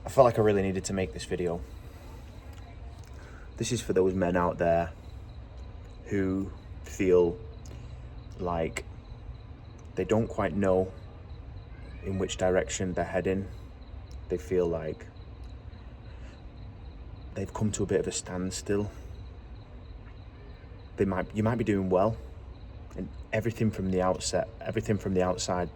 I felt like I really needed to make this video. This is for those men out there who feel like they don't quite know in which direction they're heading. They feel like they've come to a bit of a standstill. You might be doing well, and everything from the outside,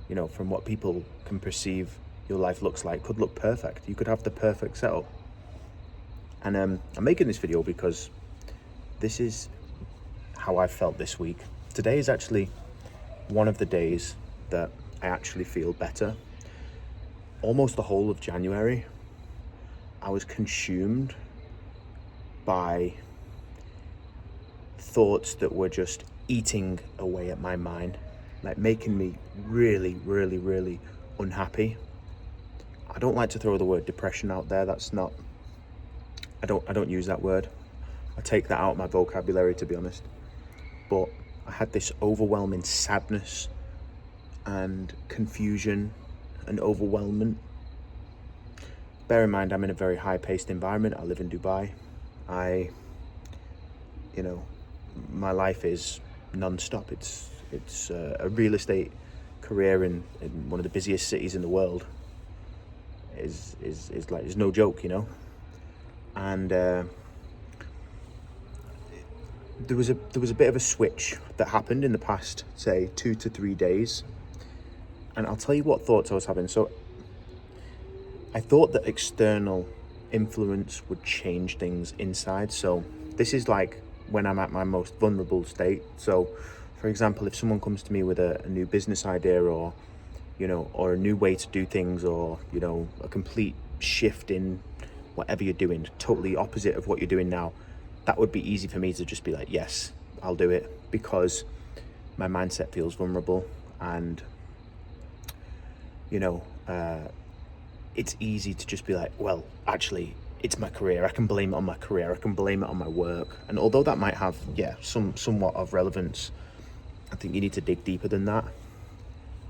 you know, from what people can perceive your life looks like, could look perfect. You could have the perfect setup. And I'm making this video because this is how I felt this week. Today is actually one of the days that I actually feel better. Almost the whole of January, I was consumed by thoughts that were just eating away at my mind, like making me really, really, really unhappy. I don't like to throw the word depression out there. I don't use that word. I take that out of my vocabulary, to be honest. But I had this overwhelming sadness and confusion and overwhelmment. Bear in mind, I'm in a very high-paced environment. I live in Dubai. My life is non-stop. It's a real estate career in one of the busiest cities in the world. Is like, it's no joke, you know. And there was a bit of a switch that happened in the past, say, 2 to 3 days. And I'll tell you what thoughts I was having. So I thought that external influence would change things inside. So this is like when I'm at my most vulnerable state. So, for example, if someone comes to me with a new business idea, or a new way to do things, or, a complete shift in whatever you're doing, totally opposite of what you're doing now, that would be easy for me to just be like, yes, I'll do it, because my mindset feels vulnerable. And, it's easy to just be like, well, actually, it's my career. I can blame it on my career. I can blame it on my work. And although that might have, somewhat of relevance, I think you need to dig deeper than that.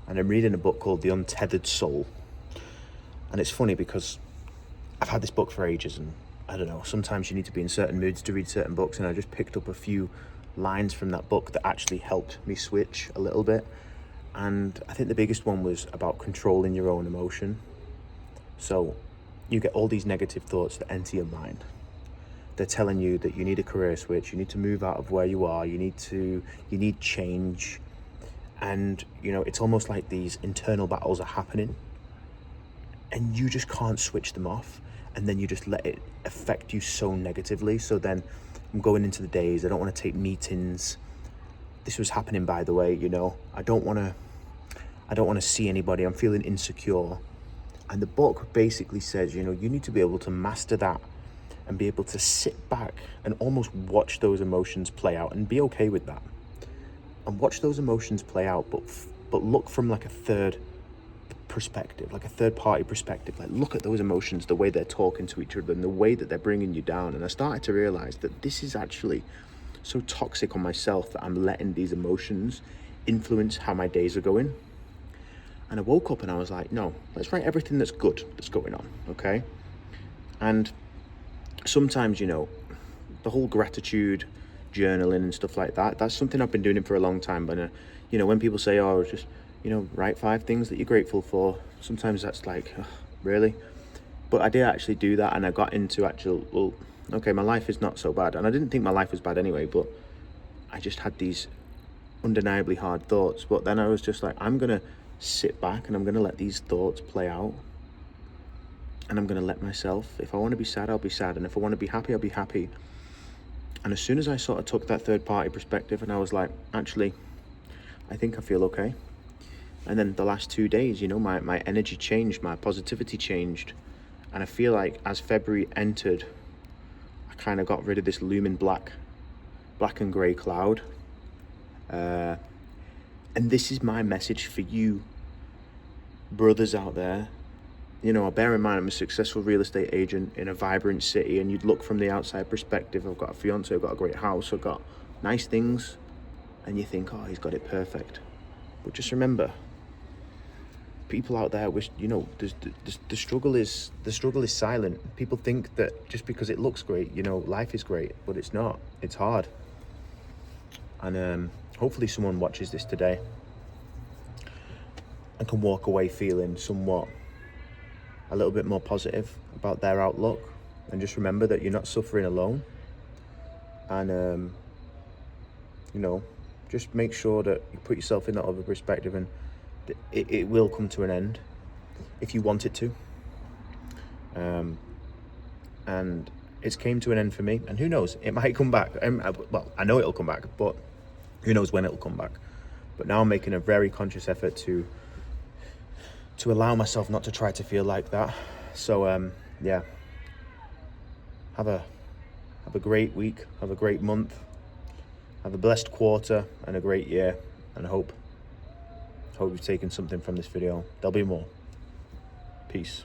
And I'm reading a book called The Untethered Soul. And it's funny because I've had this book for ages, and I don't know, sometimes you need to be in certain moods to read certain books, and I just picked up a few lines from that book that actually helped me switch a little bit. And I think the biggest one was about controlling your own emotion. So you get all these negative thoughts that enter your mind. They're telling you that you need a career switch, you need to move out of where you are, you need change. And, it's almost like these internal battles are happening, and you just can't switch them off. And then you just let it affect you so negatively. So then I'm going into the days, I don't want to take meetings. This was happening, by the way, I don't want to see anybody. I'm feeling insecure. And the book basically says, you need to be able to master that and be able to sit back and almost watch those emotions play out and be okay with that. And watch those emotions play out, but look from like a third perspective, like a third party perspective. Like, look at those emotions, the way they're talking to each other and the way that they're bringing you down. And I started to realize that this is actually so toxic on myself, that I'm letting these emotions influence how my days are going. And I woke up and I was like, no, let's write everything that's good that's going on, okay? And sometimes, the whole gratitude journaling and stuff like that, that's something I've been doing for a long time. But, when people say, oh, just, write 5 things that you're grateful for, sometimes that's like, oh, really? But I did actually do that, and I got into okay, my life is not so bad. And I didn't think my life was bad anyway, but I just had these undeniably hard thoughts. But then I was just like, I'm going to sit back and I'm going to let these thoughts play out. And I'm going to let myself, if I want to be sad, I'll be sad. And if I want to be happy, I'll be happy. And as soon as I sort of took that third party perspective, and I was like, actually, I think I feel okay. And then the last 2 days, my energy changed, my positivity changed. And I feel like as February entered, I kind of got rid of this looming black and grey cloud. And this is my message for you brothers out there. Bear in mind, I'm a successful real estate agent in a vibrant city, and you'd look from the outside perspective, I've got a fiance, I've got a great house, I've got nice things, and you think, oh, he's got it perfect. But just remember, people out there which, you know, the struggle is silent. People think that just because it looks great, you know, life is great, but it's not. It's hard. And hopefully someone watches this today and can walk away feeling somewhat a little bit more positive about their outlook, and just remember that you're not suffering alone. And you know, just make sure that you put yourself in that other perspective, and it will come to an end if you want it to. And it's came to an end for me, and who knows, it might come back. Well, I know it'll come back, but who knows when it'll come back. But now I'm making a very conscious effort to allow myself not to try to feel like that. So yeah, have a great week, have a great month, have a blessed quarter and a great year, and hope you've taken something from this video. There'll be more. Peace.